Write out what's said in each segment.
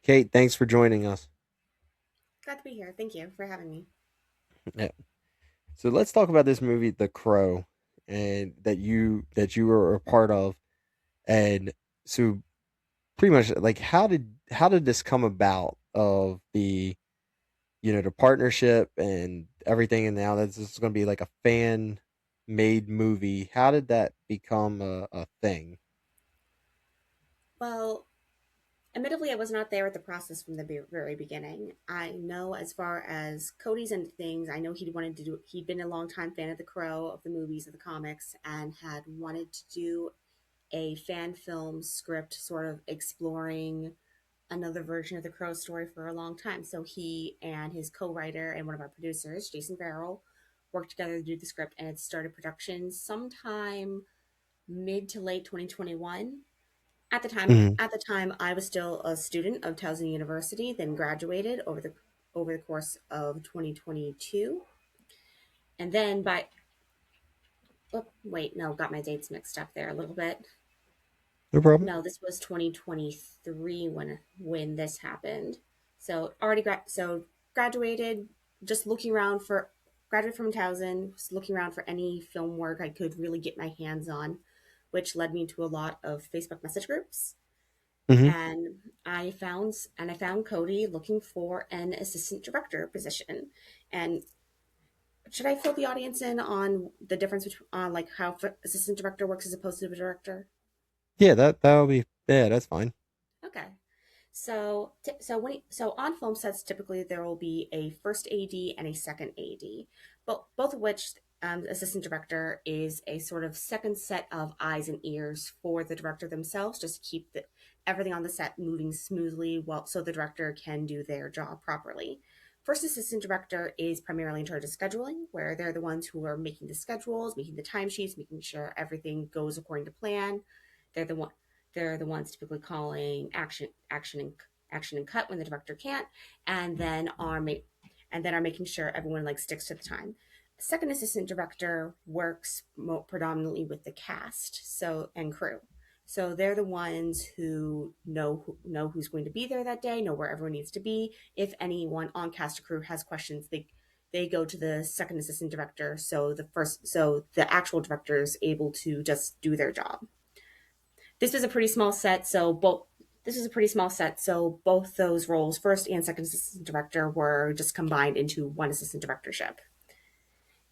Kate, thanks for joining us. Glad to be here. Thank you for having me. Yeah. So let's talk about this movie, The Crow, and that you were a part of. And so pretty much like how did this come about of the partnership and everything, and now this is going to be like a fan made movie. How did that become a thing? Well, admittedly, I was not there at the process from the very beginning. I know as far as Cody's and things, I know he wanted to do. He'd been a longtime fan of The Crow, of the movies, of the comics, and had wanted to do a fan film script, sort of exploring another version of the Crow story for a long time. So he and his co-writer and one of our producers, Jason Farrell, worked together to do the script, and it started production sometime mid to late 2021. Mhm. At the time, I was still a student of Towson University, then graduated over the course of 2022, and then by oh, wait, no, got my dates mixed up there a little bit. No problem. No, this was 2023 when this happened. So graduated, just looking around for graduated from Towson, just looking around for any film work I could really get my hands on, which led me to a lot of Facebook message groups. Hmm. And I found Cody looking for an assistant director position. And should I fill the audience in on the difference between on like how assistant director works as opposed to a director? Yeah, that'll be yeah, that's fine. Okay. So on film sets, typically there will be a first AD and a second AD, both of which assistant director is a sort of second set of eyes and ears for the director themselves, just to keep everything on the set moving smoothly, while so the director can do their job properly. First assistant director is primarily in charge of scheduling, where they're the ones who are making the schedules, making the timesheets, making sure everything goes according to plan. They're the one they're the ones typically calling action and cut when the director can't, and then are making sure everyone like sticks to the time. Second assistant director works predominantly with the cast and crew. So they're the ones who know who's going to be there that day, know where everyone needs to be. If anyone on cast or crew has questions, they go to the second assistant director. So the actual director is able to just do their job. This was a pretty small set, so both this was a pretty small set, so both those roles, first and second assistant director, were just combined into one assistant directorship.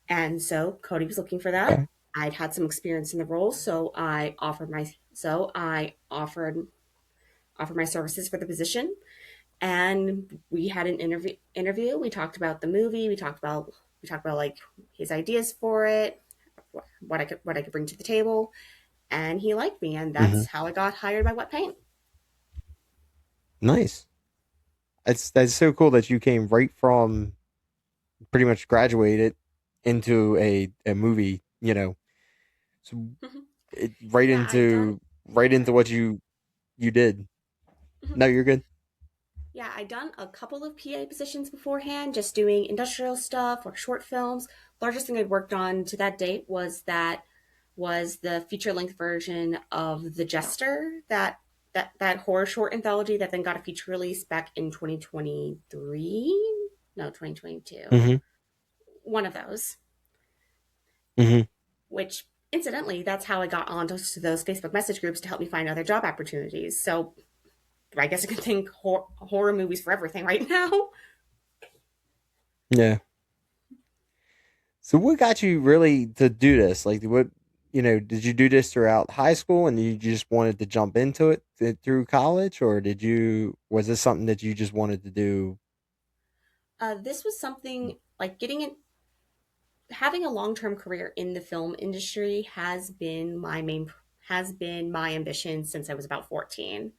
And so Cody was looking for that. Okay. I'd had some experience in the role, so I offered my services for the position, and we had an interview. We talked about the movie. We talked about like his ideas for it, what I could bring to the table, and he liked me, and Hmm. that's how I got hired by Wet Paint. Nice. That's so cool that you came right from pretty much graduated into a movie, so right Yeah, I done. into right into what you did. Mhm. No, you're good. Yeah, I done a couple of PA positions beforehand, just doing industrial stuff or short films. Largest thing I'd worked on to that date was the feature length version of The Jester, that horror short anthology that then got a feature release back in 2023. No, 2022. Hmm. One of those. Hmm. Which incidentally, that's how I got onto those Facebook message groups to help me find other job opportunities. So I guess I can think horror movies for everything right now. Yeah. So what got you really to do this? Like what did you do this throughout high school and you just wanted to jump into it through college, or was this something that you just wanted to do? This was something like having a long term career in the film industry has been my ambition since I was about 14.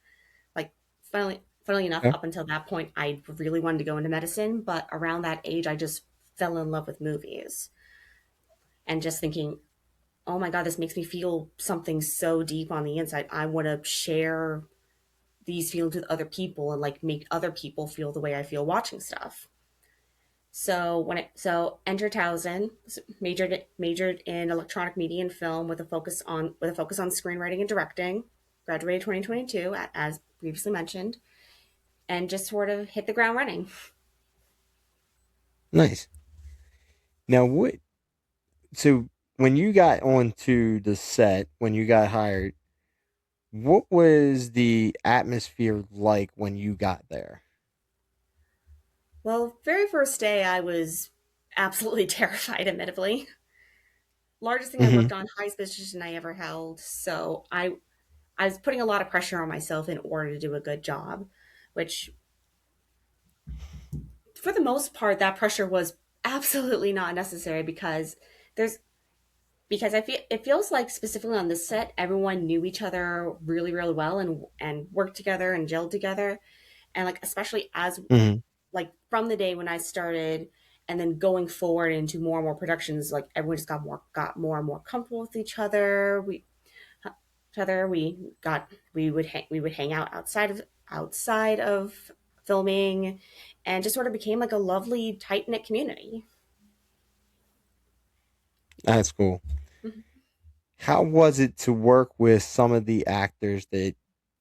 Like, funnily enough, Okay. up until that point, I really wanted to go into medicine, but around that age, I just fell in love with movies and just thinking, oh my God, this makes me feel something so deep on the inside. I want to share these feelings with other people and like make other people feel the way I feel watching stuff. So enter Towson, majored in electronic media and film with a focus on screenwriting and directing. Graduated 2022 as previously mentioned. and just sort of hit the ground running. Nice. Now, what? So, when you got onto the set, when you got hired, what was the atmosphere like when you got there? Well, very first day, I was absolutely terrified, admittedly. Largest thing I Mm-hmm. worked on, highest position I ever held. So I was putting a lot of pressure on myself in order to do a good job, which for the most part, that pressure was absolutely not necessary there's because I feel it feels like specifically on this set, everyone knew each other really, really well and worked together and gelled together. And like especially as Mm-hmm. like from the day when I started and then going forward into more and more productions, like everyone just got more and more comfortable with each other. We would hang out outside of filming, and just sort of became like a lovely tight knit community. That's cool. Mhm. How was it to work with some of the actors that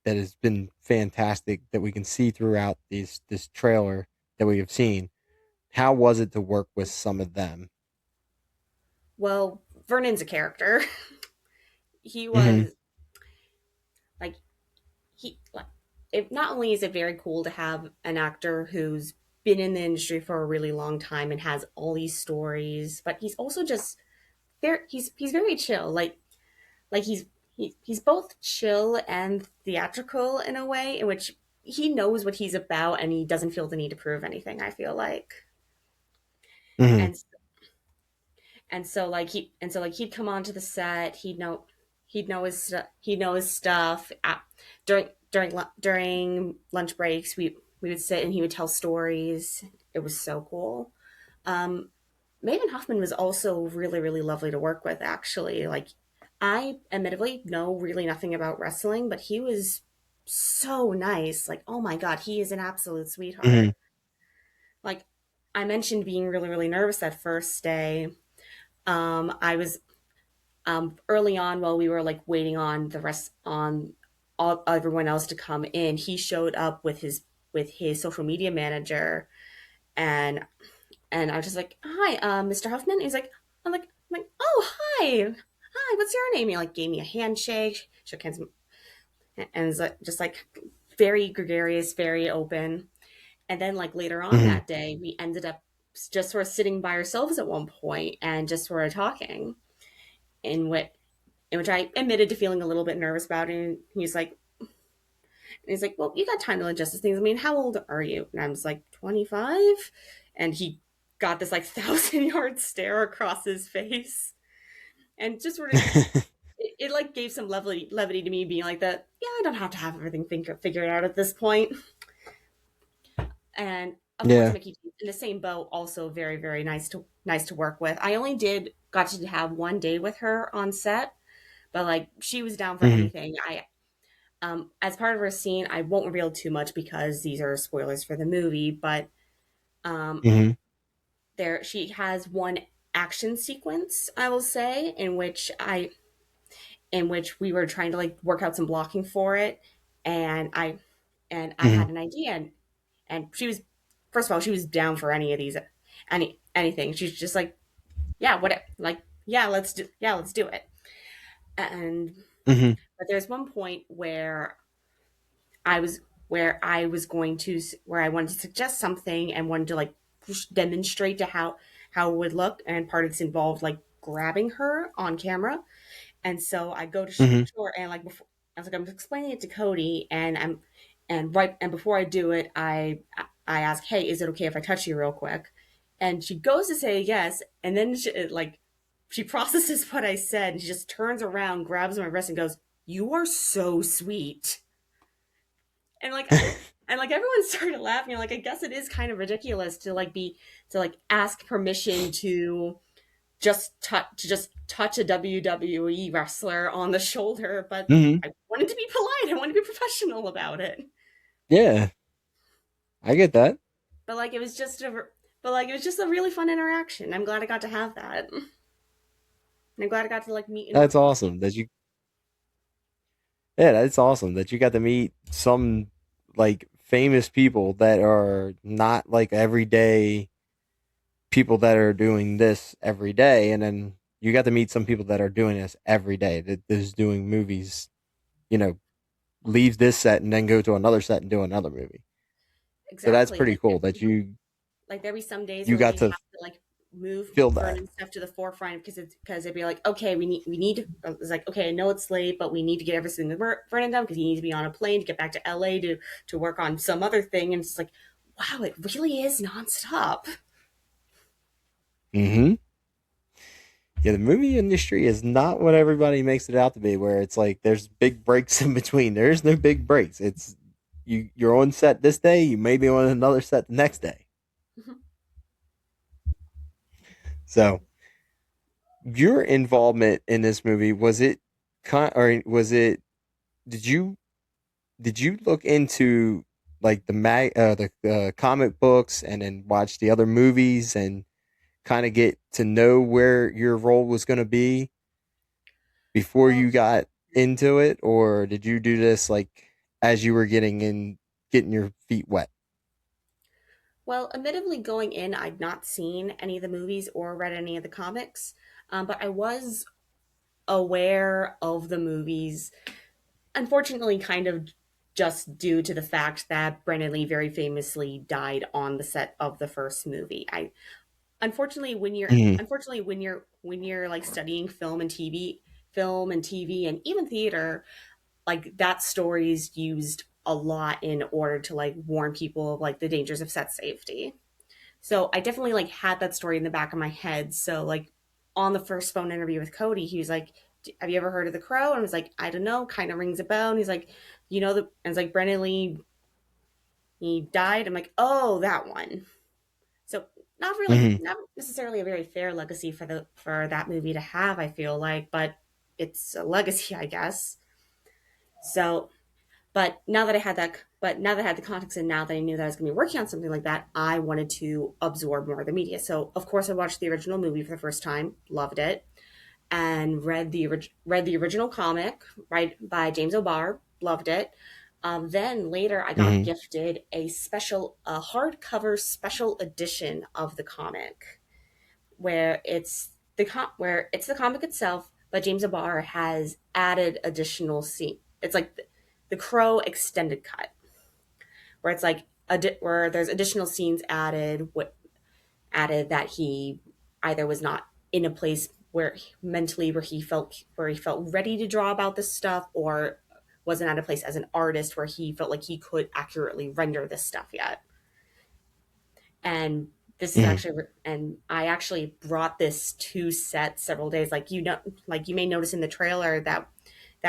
has been fantastic that we can see throughout this trailer that we have seen? How was it to work with some of them? Well, Vernon's a character. He Mm-hmm. was like he like it not only is it very cool to have an actor who's been in the industry for a really long time and has all these stories, but he's also just very he's very chill. Like he's both chill and theatrical in a way in which he knows what he's about and he doesn't feel the need to prove anything, I feel like. Mm-hmm. And so he'd come onto the set, he'd know his stuff during lunch breaks. We would sit and he would tell stories. It was so cool. um Maven Hoffman was also really, really lovely to work with, actually. Like, I admittedly know really nothing about wrestling, but he was so nice. Like, oh my God, he is an absolute Mm-hmm. sweetheart. Like, I mentioned being really, really nervous that first day. I was early on while we were like waiting on the rest on all everyone else to come in. He showed up with his social media manager, and I was just like, "Hi, Mr. Huffman." He's like, "Oh, hi, what's your name?" He like gave me a handshake, shook hands, and was like, just like very gregarious, very open. And then like later on Mm-hmm. that day, we ended up just sort of sitting by ourselves at one point and just sort of talking, in which I admitted to feeling a little bit nervous about it. And he's like, "Well, you got time to adjust these things. I mean, how old are you?" And I was like, 25. And he got this like 1,000 yard stare across his face, and just sort of it like gave some levity to me, being like that. Yeah, I don't have to have everything figured out at this point. And of course, Yeah. Mickey in the same boat, also very, very nice to work with. I only did got to have one day with her on set, but like she was down for Mm-hmm. anything. I As part of her scene, I won't reveal too much because these are spoilers for the movie, but um Mm-hmm. there she has one action sequence, I will say, in which we were trying to like work out some blocking for it, and I Mm-hmm. had an idea, and she was, first of all, she was down for any of these, anything. She's just like, yeah, what, like, yeah, let's do it. And Mm-hmm. but there's one point I was I was going to where I wanted to suggest something and wanted to like demonstrate to how it would look, and part of this involved like grabbing her on camera. And so I go to Mm-hmm. shore, and like before, I was like, I'm explaining it to Cody, and before I do it, I ask, "Hey, is it okay if I touch you real quick?" And she goes to say yes, and then she processes what I said, and she just turns around, grabs my wrist, and goes, "You are so sweet." And like everyone started laughing. Like, I guess it is kind of ridiculous to ask permission to just touch a WWE wrestler on the shoulder, but Mm-hmm. I wanted to be polite. I wanted to be professional about it. Yeah, I get that. But like it was just a really fun interaction. I'm glad I got to have that. And I'm glad I got to like meet and That's work with her. awesome that you. Yeah, that's awesome that you got to meet some like famous people that are not like everyday people that are doing this every day, and then you got to meet some people that are doing this every day. That is doing movies, you know, leaves this set and then go to another set and do another movie. So that's Exactly. pretty cool that Like there'd be some days you where got we'd to have to like move feel that. Vernon's stuff to the forefront because it'd be like, okay, we need it's like, okay, I know it's late, but we need to get everything to Vernon done because he needs to be on a plane to get back to LA to work on some other thing. And it's like, wow, it really is nonstop. Mm-hmm. Yeah, the movie industry is not what everybody makes it out to be. Where it's like there's big breaks in between. There is no big breaks. It's you're on set this day. You may be on another set the next day. So your involvement in this movie, was it or was it, did you look into like the comic books and then watch the other movies and kind of get to know where your role was going to be before Well, you got into it, or did you do this like as you were getting your feet wet? well, admittedly, going in, I'd not seen any of the movies or read any of the comics, but I was aware of the movies. Unfortunately, kind of just due to the fact that Brandon Lee very famously died on the set of the first movie. I Mhm. when you're like studying film and TV and even theater, like that story is used a lot in order to like warn people of like the dangers of set safety. So I definitely like had that story in the back of my head. So like on the first phone interview with Cody, he was like, "Have you ever heard of the Crow?" And I was like, "I don't know." Kind of rings a bell. And he's like, "You know the?" And it's like Brennan Lee, he died. I'm like, "Oh, that one." So Mhm. not necessarily a very fair legacy for that movie to have. I feel like, but it's a legacy, I guess. So but now that I had the context and now that I knew that I was going to be working on something like that, I wanted to absorb more of the media. So of course I watched the original movie for the first time, loved it, and read the original comic right by James O'Barr, loved it. Then later I got Mhm. gifted a hardcover special edition of the comic where it's the comic itself, but James O'Barr has added additional scene. It's like the Crow extended cut, where it's like where there's additional scenes added that he either was not in a place where mentally where he felt ready to draw about this stuff, or wasn't at a place as an artist where he felt like he could accurately render this stuff yet. And this is Mhm. actually and I actually brought this to set several days. Like like you may notice in the trailer that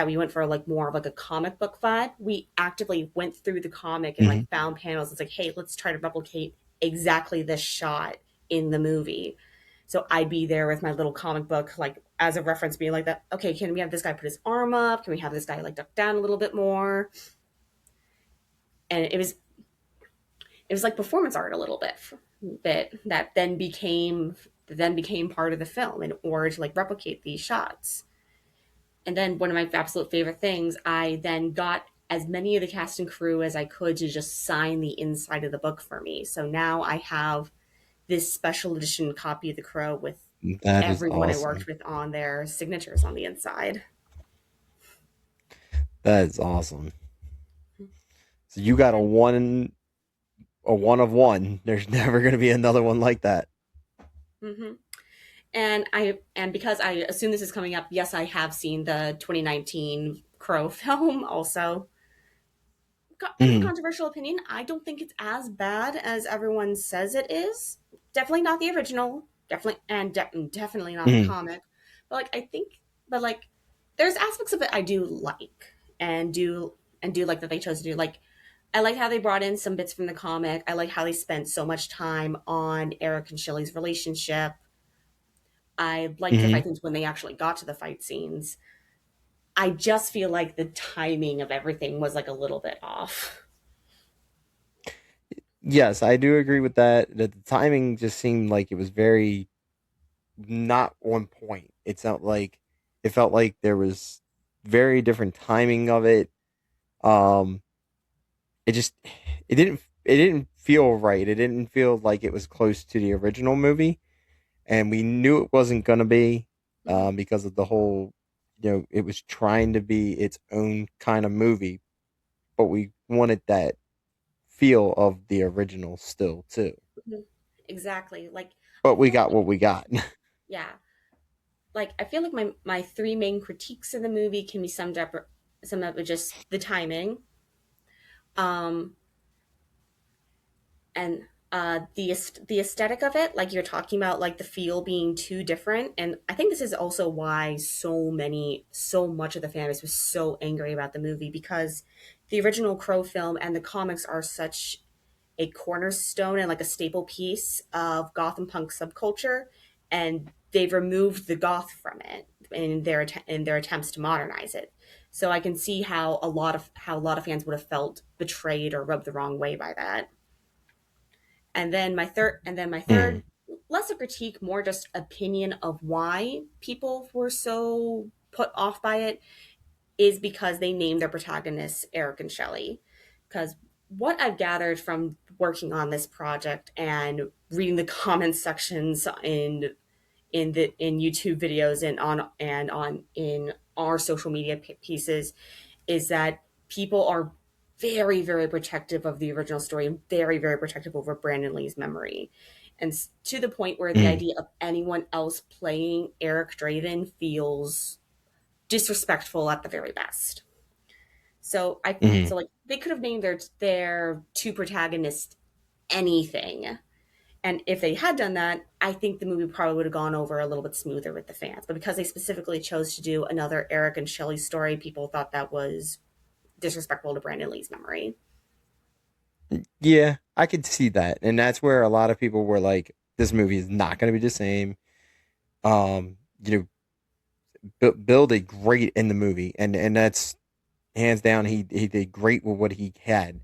we went for like more of like a comic book vibe. We actively went through the comic and Mhm. like found panels. It's like, hey, let's try to replicate exactly this shot in the movie. So I'd be there with my little comic book, like as a reference, being like that. Okay, can we have this guy put his arm up? Can we have this guy like duck down a little bit more? And it was like performance art a little bit that then became part of the film in order to like replicate these shots. And then one of my absolute favorite things, I then got as many of the cast and crew as I could to just sign the inside of the book for me. So now I have this special edition copy of The Crow with That is everyone I worked awesome. with on their signatures on the inside. That is awesome. So you got a one of one. There's never going to be another one like that. Mm-hmm. And because I assume this is coming up, yes, I have seen the 2019 Crow film also. I have a Mhm. controversial opinion. I don't think it's as bad as everyone says it is. Definitely not the original. Definitely not the Mhm. comic. But like I think, but like there's aspects of it I do like and do like that they chose to do. Like I like how they brought in some bits from the comic. I like how they spent so much time on Eric and Shelley's relationship. I liked the Mhm. fight scenes when they actually got to the fight scenes. I just feel like the timing of everything was like a little bit off. Yes, I do agree with that. That the timing just seemed like it was very not on point. It felt like there was very different timing of it. Um, it just it didn't feel right. It didn't feel like it was close to the original movie, and we knew it wasn't gonna be, Mhm. because of the whole, it was trying to be its own kind of movie, but we wanted that feel of the original still too. Mhm. Exactly. Like But I we feel got like what we got. yeah, like I feel like my three main critiques of the movie can be summed up with just the timing, um, and the aesthetic of it, like you're talking about, like the feel being too different. And I think this is also why so much of the fan base was so angry about the movie, because the original Crow film and the comics are such a cornerstone and like a staple piece of goth and punk subculture, and they've removed the goth from it in their attempts to modernize it. So I can see how a lot of fans would have felt betrayed or rubbed the wrong way by that. And then my Mm, third, less a critique, more just opinion of why people were so put off by it, is because they named their protagonists Eric and Shelley. Because what I've gathered from working on this project and reading the comment sections in YouTube videos and on in our social media pieces, is that people are very, very protective of the original story and very, very protective over Brandon Lee's memory. And to the point where the mm, idea of anyone else playing Eric Draven feels disrespectful at the very best. mm. So like they could have named their two protagonists anything. And if they had done that, I think the movie probably would have gone over a little bit smoother with the fans. But because they specifically chose to do another Eric and Shelley story, people thought that was disrespectful to Brandon Lee's memory. Yeah, I could see that, and that's where a lot of people were like, "This movie is not going to be the same." Um, you Bill did great in the movie, and that's hands down. He did great with what he had,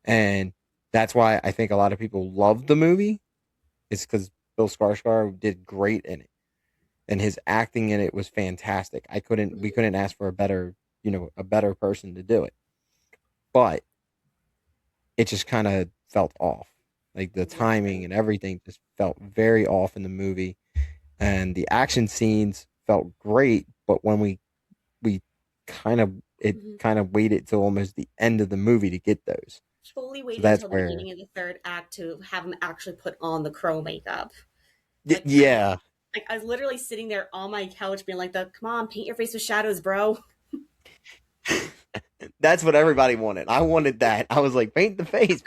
and that's why I think a lot of people loved the movie. It's because Bill Skarsgård did great in it, and his acting in it was fantastic. We couldn't ask for a better person to do it. But it just kind of felt off. Like the timing Exactly. and everything just felt very off in the movie, and the action scenes felt great. But when we kind of it Mhm. kind of waited till almost the end of the movie to get those. Fully So waited that's until the where, beginning of the third act to have him actually put on the crow makeup. Like yeah, I was literally sitting there on my couch being like, "Come on, paint your face with shadows, bro." that's what everybody wanted. I wanted that. I was like, paint the face,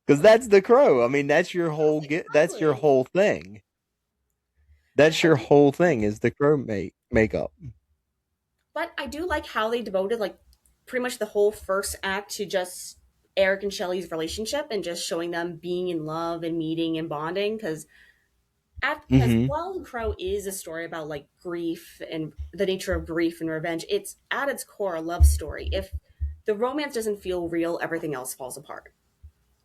because Like that's the crow. I mean, yes, that's your exactly. whole thing. But That's I your do, whole thing is the crow makeup. but I do like how they devoted like pretty much the whole first act to just Eric and Shelley's relationship and just showing them being in love and meeting and bonding. Because Mm-hmm. while Crow is a story about like grief and the nature of grief and revenge, it's at its core a love story. If the romance doesn't feel real, everything else falls apart.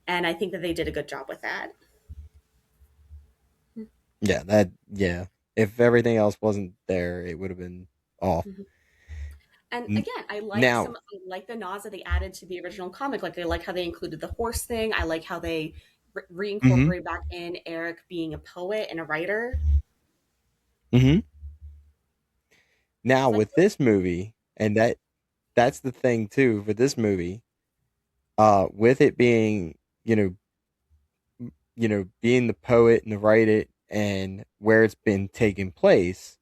And I think that they did a good job with that. Yeah. If everything else wasn't there, it would have been off. Mhm. And N- again, Now, I like the nods that they added to the original comic. Like I like how they included the horse thing. I like how they hmm reincorporate back in Eric being a poet and a writer. hmm now Because I with feel this movie, and that's the thing too for this movie, with it being, you know, being the poet and the writer and where it's been taking place,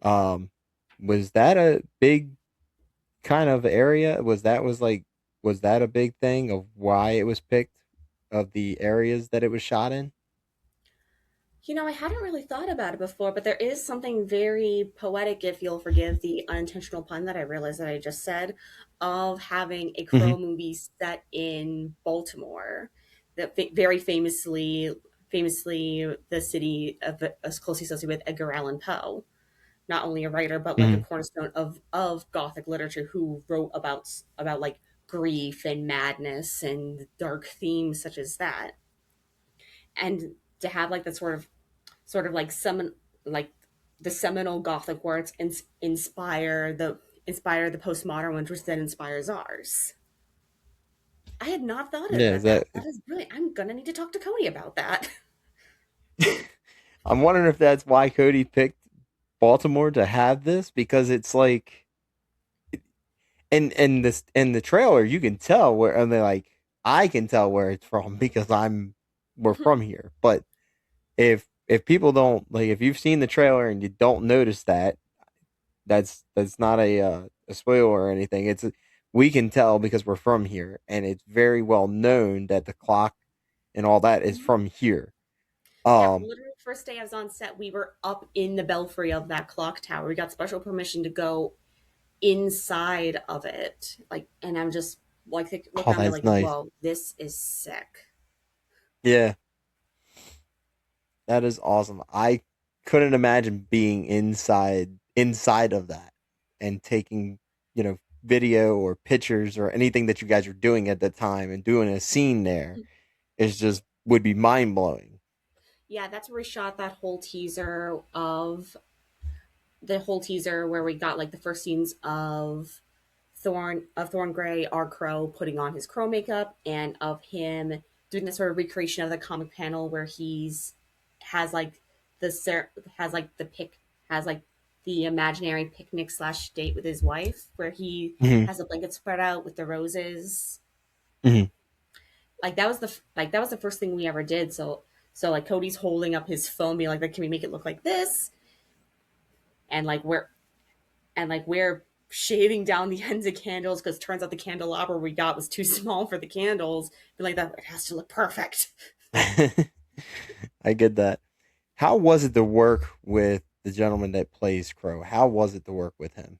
um, was that a big kind of area? Was that a big thing of why it was picked, of the areas that it was shot in? I hadn't really thought about it before, but there is something very poetic, if you'll forgive the unintentional pun that I realized that I just said, of having a hmm Crow movie set in Baltimore, that very famously the city of is closely associated with Edgar Allan Poe, not only a writer but like a hmm cornerstone of Gothic literature, who wrote about like grief and madness and dark themes such as that, and to have like that sort of like some like the seminal Gothic works inspire the postmodern ones, which then inspires ours. I had not thought of Yeah, that. is That that that is brilliant. I'm gonna need to talk to Cody about that. I'm wondering if that's why Cody picked Baltimore to have this, because it's like in this in the trailer you can tell where, and they're like, I can tell where it's from because we're from here. But if people don't, like, if you've seen the trailer and you don't notice that, that's not a spoiler or anything. We can tell because we're from here, and it's very well known that the clock and all that is from here. Yeah, Um, literally first day I was on set, we were up in the belfry of that clock tower. We got special permission to go inside of it. Like, and I'm just like looking oh, around me that's like, nice. whoa, this is sick. Yeah, that is awesome. I couldn't imagine being inside of that and taking, video or pictures or anything that you guys are doing at the time and doing a scene there is just would be mind blowing. Yeah, that's where we shot that whole teaser of the whole teaser where we got like the first scenes of Thorn Gray, our Crow, putting on his Crow makeup, and of him doing this sort of recreation of the comic panel where he's has like has like the pic has like the imaginary picnic slash date with his wife, where he Hmm. has a blanket spread out with the roses. Hmm. That was the first thing we ever did. So like Cody's holding up his phone, being like, "Can we make it look like this?" And we're shaving down the ends of candles because turns out the candelabra we got was too small for the candles. But like that, it has to look perfect. I get that. How was it to work with the gentleman that plays Crow? How was it to work with him?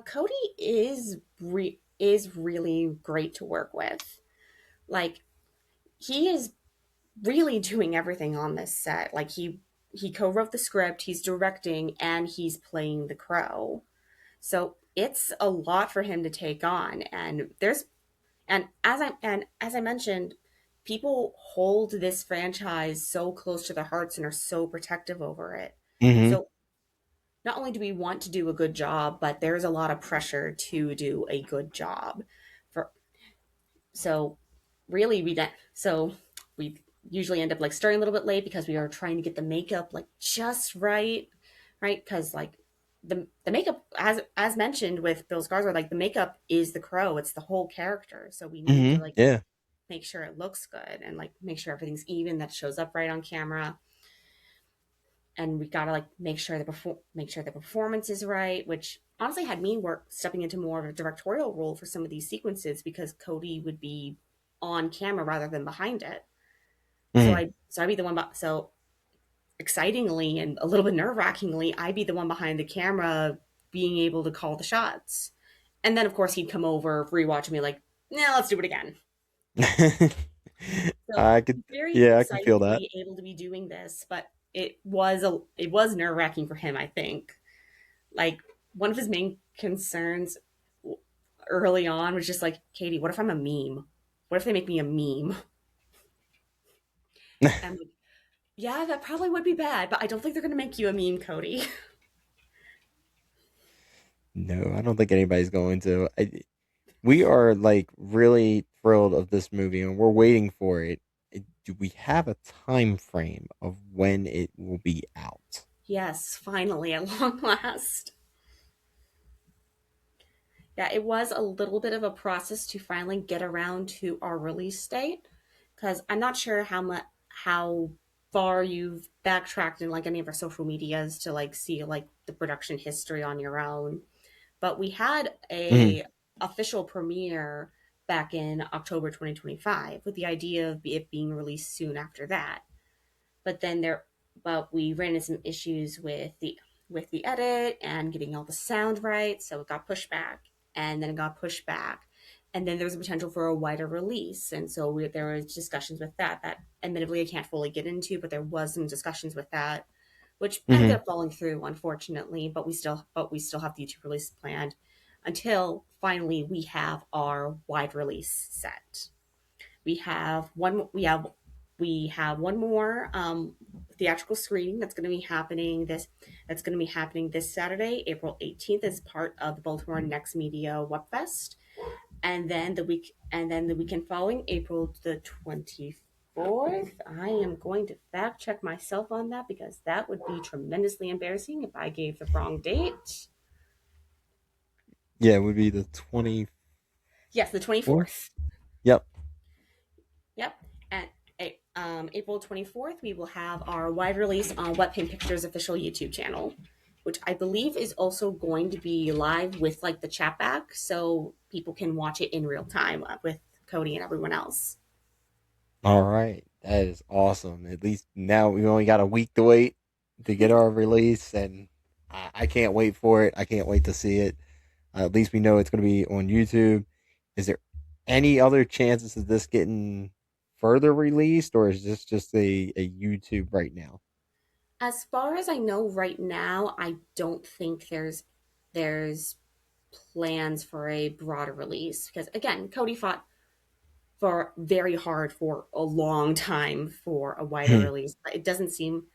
Cody is really great to work with. Like he is really doing everything on this set. Like he co-wrote the script, he's directing, and he's playing the Crow. So it's a lot for him to take on. And as I mentioned, people hold this franchise so close to their hearts and are so protective over it. Hmm. So not only do we want to do a good job, but there's a lot of pressure to do a good job. For so really we usually end up like starting a little bit late because we are trying to get the makeup like just right, right? Because like the makeup, as mentioned with Bill Skarsgård, like the makeup is the Crow, it's the whole character, so we need to Hmm. like Yeah. make sure it looks good and like make sure everything's even, that shows up right on camera. And we gotta like make sure the performance is right, which honestly had me work stepping into more of a directorial role for some of these sequences because Cody would be on camera rather than behind it. Hmm. So I'd be the one. So excitingly and a little bit nerve wrackingly, I'd be the one behind the camera, being able to call the shots. And then of course he'd come over, rewatch me like, nah, let's do it again. So I could, very yeah, I can excited feel to that. be able to be doing this, but it was nerve wracking for him. I think like one of his main concerns early on was just like, Katie, what if I'm a meme? What if they make me a meme? And I'm like, yeah, that probably would be bad, but I don't think they're gonna make you a meme, Cody. No, I don't think anybody's going to. We are like really thrilled of this movie, and we're waiting for it. Do we have a time frame of when it will be out? Yes, finally, at long last. Yeah, it was a little bit of a process to finally get around to our release date because I'm not sure how far you've backtracked in like any of our social medias to like see like the production history on your own. But we had Hmm. a official premiere back in October 2025 with the idea of it being released soon after that. But then there but we ran into some issues with the edit and getting all the sound right, so it got pushed back, and then it got pushed back, and then there was a potential for a wider release, and so there was discussions with that admittedly I can't fully get into, but there was some discussions with that, which ended Hmm. up falling through unfortunately. But we still have the YouTube release planned until finally we have our wide release set. We have one. We have one more theatrical screening that's going to be happening this. That's going to be happening this Saturday, April 18th, as part of the Baltimore Next Media Webfest, and then the weekend following, April the 24th. I am going to fact check myself on that because that would be tremendously embarrassing if I gave the wrong date. Yeah, it would be the 24th. Yes, the 24th. Yep. Yep. At April 24th, we will have our wide release on Wet Paint Pictures official YouTube channel, which I believe is also going to be live with like the chat back so people can watch it in real time with Cody and everyone else. All right. That is awesome. At least now we only got a week to wait to get our release, and I can't wait for it. I can't wait to see it. At least we know it's going to be on YouTube. Is there any other chances of this getting further released, or is this just a YouTube right now? As far as I know right now, I don't think there's plans for a broader release because again, Cody fought for very hard for a long time for a wider release. But it doesn't seem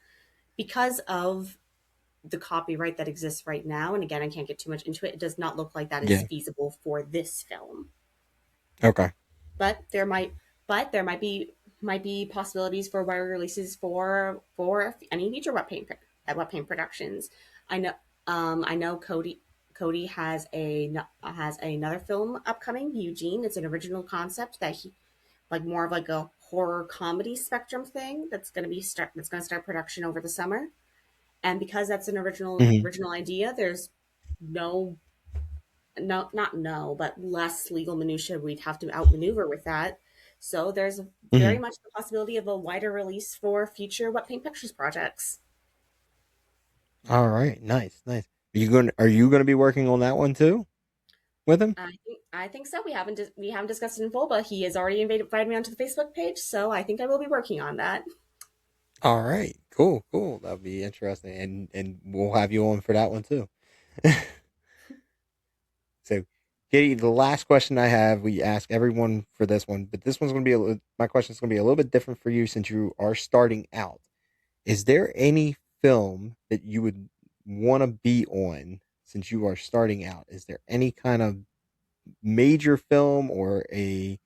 because of the copyright that exists right now, and again, I can't get too much into it. It does not look like that is Yeah. feasible for this film. Okay. But there might be possibilities for wider releases for any future wet paint productions. I know Cody has another film upcoming, Eugene. It's an original concept that he like more of like a horror comedy spectrum thing that's going to start production over the summer. And because that's an original Hmm. original idea, there's no no not no but less legal minutia we'd have to outmaneuver with that. So there's very Hmm. much the possibility of a wider release for future Wet Paint Pictures projects. All right. Nice. Nice. Are you going to be working on that one too with him? I think so. We haven't discussed it in full, but he has already invited me onto the Facebook page, so I think I will be working on that. All right. Cool. Cool. That'll be interesting, and we'll have you on for that one too. So, Katie, the last question I have, we ask everyone for this one, but this one's going to be my question is going to be a little bit different for you since you are starting out. Is there any film that you would want to be on since you are starting out? Is there any kind of major film or a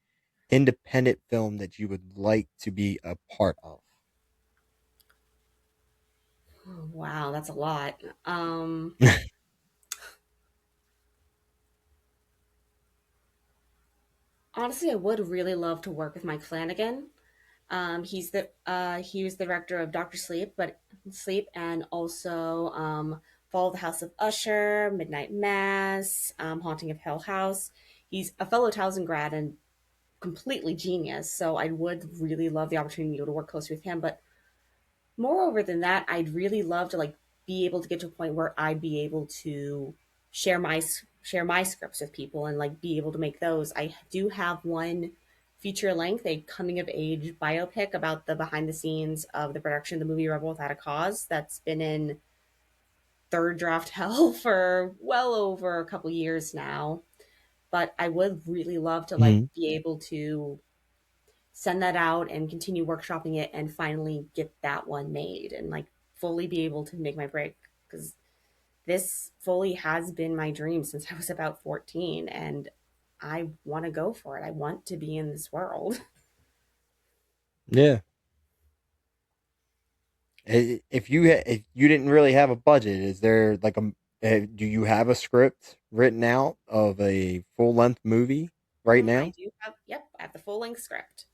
independent film that you would like to be a part of? Oh, wow, that's a lot. Honestly, I would really love to work with Mike Flanagan. He was the director of Doctor Sleep, and also Fall of the House of Usher, Midnight Mass, Haunting of Hill House. He's a fellow Towson grad and completely genius. So I would really love the opportunity to work closely with him. But moreover than that, I'd really love to like be able to get to a point where I'd be able to share my share my scripts with people and like be able to make those. I do have one feature length, a coming of age biopic about the behind the scenes of the production of the movie Rebel Without a Cause that's been in third draft hell for well over a couple years now. But I would really love to like Mhm. be able to send that out and continue workshopping it and finally get that one made and like fully be able to make my break because this fully has been my dream since I was about 14 and I want to go for it. I want to be in this world. Yeah. If you didn't really have a budget, is there like do you have a script written out of a full length movie right I now? do have, yep, I have the full length script.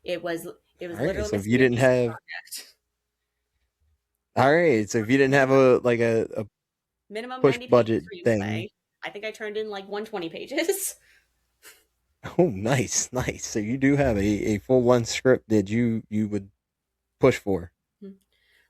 It was it All was right. literally So meant if to you be a didn't thesis have, project. all right. So if you didn't have a Minimum push 90 page budget thing, screenplay. I think I turned in like 120 pages. oh, nice, nice. So you do have a full length script that you would push for.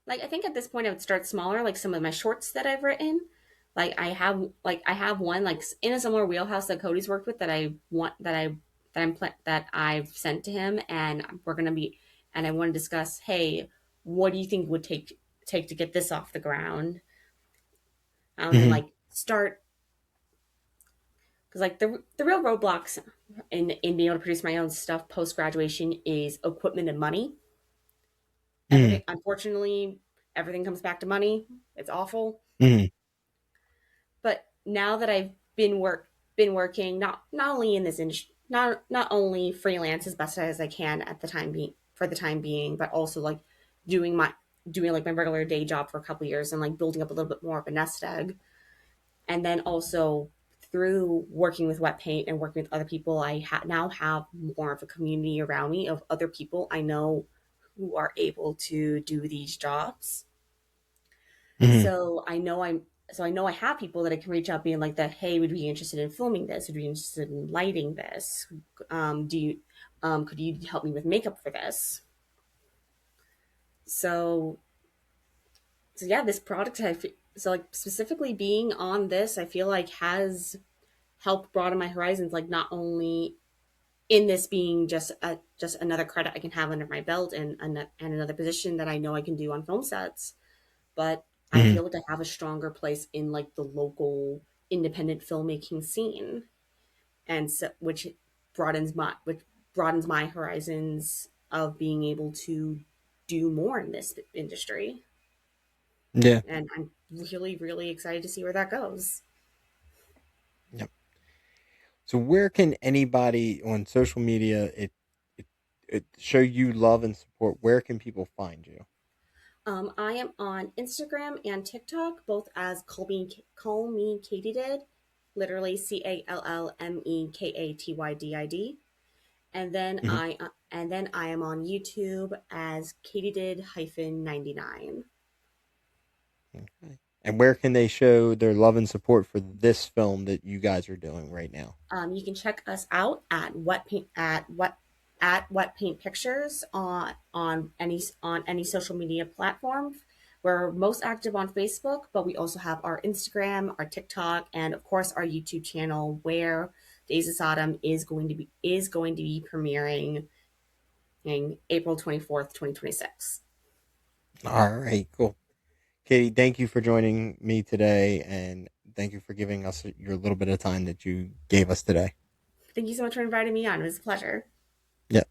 Like I think at this point I would start smaller, like some of my shorts that I've written. Like I have one like in a similar wheelhouse that Cody's worked with that I want that I've sent to him, and we're gonna be and I want to discuss. Hey, what do you think would take to get this off the ground? And Hmm. like start because like the real roadblocks in being able to produce my own stuff post graduation is equipment and money. Hmm. Everything, unfortunately, everything comes back to money. It's awful. Hmm. But now that I've been work been working not only in this industry, not only freelance as best as I can at the time being for the time being, but also like doing my doing like my regular day job for a couple of years and like building up a little bit more of a nest egg. And then also through working with wet paint and working with other people, I now have more of a community around me of other people I know who are able to do these jobs. Hmm. So I know I have people that I can reach out being like that, hey, would you be interested in filming this? Would you be interested in lighting this? Do you could you help me with makeup for this? So so yeah, this product so like specifically being on this, I feel like has helped broaden my horizons, like not only in this being just another credit I can have under my belt and another position that I know I can do on film sets, but I Hmm. feel like I have a stronger place in like the local independent filmmaking scene, and so which broadens my horizons of being able to do more in this industry, Yeah. and I'm really excited to see where that goes. Yep. So where can anybody on social media it, show you love and support? Where can people find you? I am on Instagram and TikTok, both as Call Me Katydid, literally CallMeKatydid, Hmm. and then I am on YouTube as Katydid 99. Okay. And where can they show their love and support for this film that you guys are doing right now? You can check us out at Wet Paint Pictures on any social media platform. We're most active on Facebook, but we also have our Instagram, our TikTok, and of course our YouTube channel where Days of Sodom is going to be premiering in April 24th, 2026. All right, cool. Katie, thank you for joining me today, and thank you for giving us your little bit of time that you gave us today. Thank you so much for inviting me on. It was a pleasure. Yeah.